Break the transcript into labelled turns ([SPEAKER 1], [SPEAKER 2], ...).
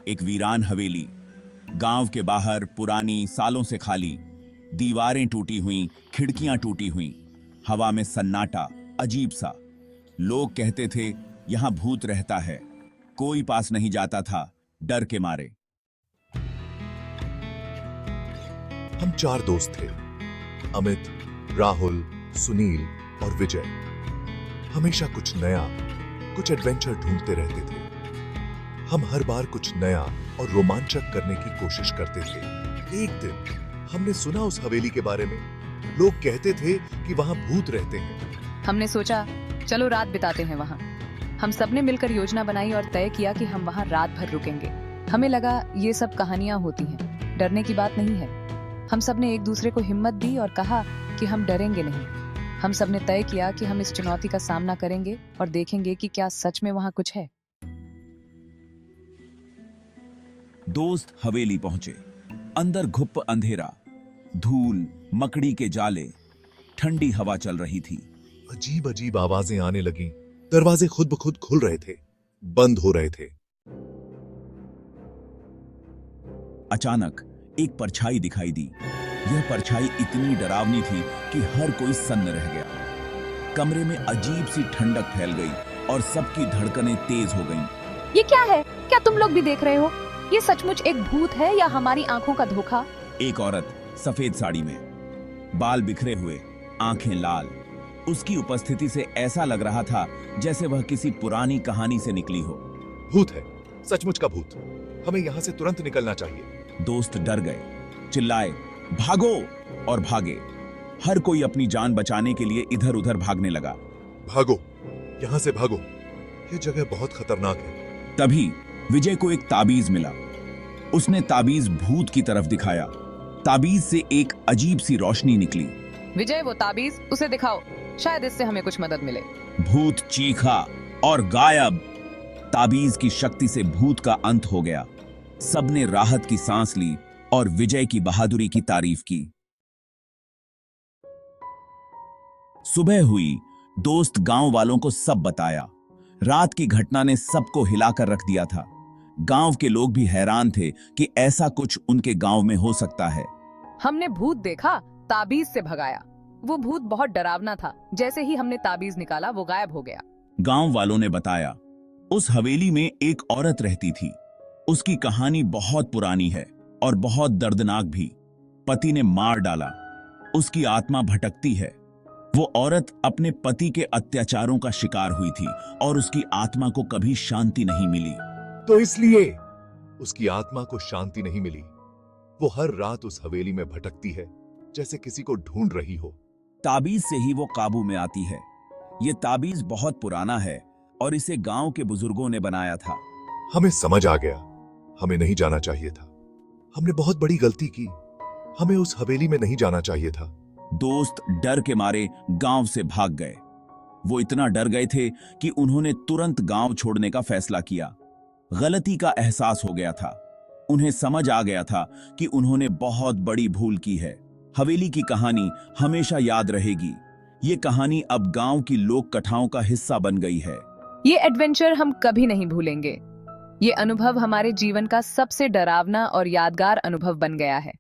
[SPEAKER 1] एक वीरान हवेली, गांव के बाहर पुरानी, सालों से खाली, दीवारें टूटी हुई, खिड़कियां टूटी हुई, हवा में सन्नाटा अजीब सा। लोग कहते थे यहां भूत रहता है। कोई पास नहीं जाता था डर के मारे।
[SPEAKER 2] हम 4 दोस्त थे, अमित, राहुल, सुनील और विजय। हमेशा कुछ नया, कुछ एडवेंचर ढूंढते रहते थे। हम हर बार कुछ नया और रोमांचक करने की कोशिश करते थे। एक दिन हमने सुना उस हवेली के बारे में। लोग कहते थे कि वहां भूत रहते हैं।
[SPEAKER 3] हमने सोचा चलो रात बिताते हैं वहाँ। हम सबने मिलकर योजना बनाई और तय किया कि हम वहाँ रात भर रुकेंगे। हमें लगा ये सब कहानियां होती हैं, डरने की बात नहीं है। हम सबने एक दूसरे को हिम्मत दी और कहा कि हम डरेंगे नहीं। हम सबने तय किया कि हम इस चुनौती का सामना करेंगे और देखेंगे कि क्या सच में वहाँ कुछ है।
[SPEAKER 1] दोस्त हवेली पहुंचे। अंदर घुप अंधेरा, धूल, मकड़ी के जाले, ठंडी हवा चल रही थी।
[SPEAKER 2] अजीब अजीब आवाजें आने लगीं। दरवाजे खुद ब खुद खुल रहे थे, बंद हो रहे थे।
[SPEAKER 1] अचानक एक परछाई दिखाई दी। यह परछाई इतनी डरावनी थी कि हर कोई सन्न रह गया। कमरे में अजीब सी ठंडक फैल गई और सबकी धड़कनें तेज हो गईं।
[SPEAKER 3] ये क्या है? क्या तुम लोग भी देख रहे हो? ये सचमुच एक भूत है या हमारी आंखों का धोखा?
[SPEAKER 1] एक औरत सफेद साड़ी में, बाल बिखरे हुए, आंखें लाल। उसकी उपस्थिति से ऐसा लग रहा था जैसे वह किसी पुरानी कहानी से निकली हो।
[SPEAKER 2] भूत है, सचमुच का भूत। हमें यहाँ से तुरंत निकलना चाहिए।
[SPEAKER 1] दोस्त डर गए, चिल्लाए, भागो! और भागे। हर कोई अपनी जान बचाने के लिए इधर उधर भागने लगा।
[SPEAKER 2] भागो, यहाँ से भागो, ये जगह बहुत खतरनाक है।
[SPEAKER 1] तभी विजय को एक ताबीज मिला। उसने ताबीज भूत की तरफ दिखाया। ताबीज से एक अजीब सी रोशनी निकली।
[SPEAKER 3] विजय, वो ताबीज उसे दिखाओ, शायद इससे हमें कुछ मदद मिले।
[SPEAKER 1] भूत चीखा और गायब। ताबीज की शक्ति से भूत का अंत हो गया। सबने राहत की सांस ली और विजय की बहादुरी की तारीफ की। सुबह हुई। दोस्त गांव वालों को सब बताया। रात की घटना ने सबको हिलाकर रख दिया था। गांव के लोग भी हैरान थे कि ऐसा कुछ उनके गांव में हो सकता है।
[SPEAKER 3] हमने भूत देखा, ताबीज से भगाया। वो भूत बहुत डरावना था। जैसे ही हमने ताबीज निकाला वो गायब हो गया।
[SPEAKER 1] गांव वालों ने बताया, उस हवेली में एक औरत रहती थी। उसकी कहानी बहुत पुरानी है और बहुत दर्दनाक भी। पति ने मार डाला, उसकी आत्मा भटकती है। वो औरत अपने पति के अत्याचारों का शिकार हुई थी और उसकी आत्मा को कभी शांति नहीं मिली।
[SPEAKER 2] तो इसलिए उसकी आत्मा को शांति नहीं मिली। वो हर रात उस हवेली में भटकती है, जैसे किसी को ढूंढ रही हो।
[SPEAKER 1] ताबीज से ही वो काबू में आती है। ये ताबीज बहुत पुराना है और इसे गांव के बुजुर्गों ने बनाया था।
[SPEAKER 2] हमें समझ आ गया, हमें नहीं जाना चाहिए था। हमने बहुत बड़ी गलती की। हमें उस हवेली में नहीं जाना चाहिए था।
[SPEAKER 1] दोस्त डर के मारे गांव से भाग गए। वो इतना डर गए थे कि उन्होंने तुरंत गांव छोड़ने का फैसला किया। गलती का एहसास हो गया था। उन्हें समझ आ गया था कि उन्होंने बहुत बड़ी भूल की है। हवेली की कहानी हमेशा याद रहेगी। ये कहानी अब गांव की लोक कथाओं का हिस्सा बन गई है।
[SPEAKER 3] ये एडवेंचर हम कभी नहीं भूलेंगे। ये अनुभव हमारे जीवन का सबसे डरावना और यादगार अनुभव बन गया है।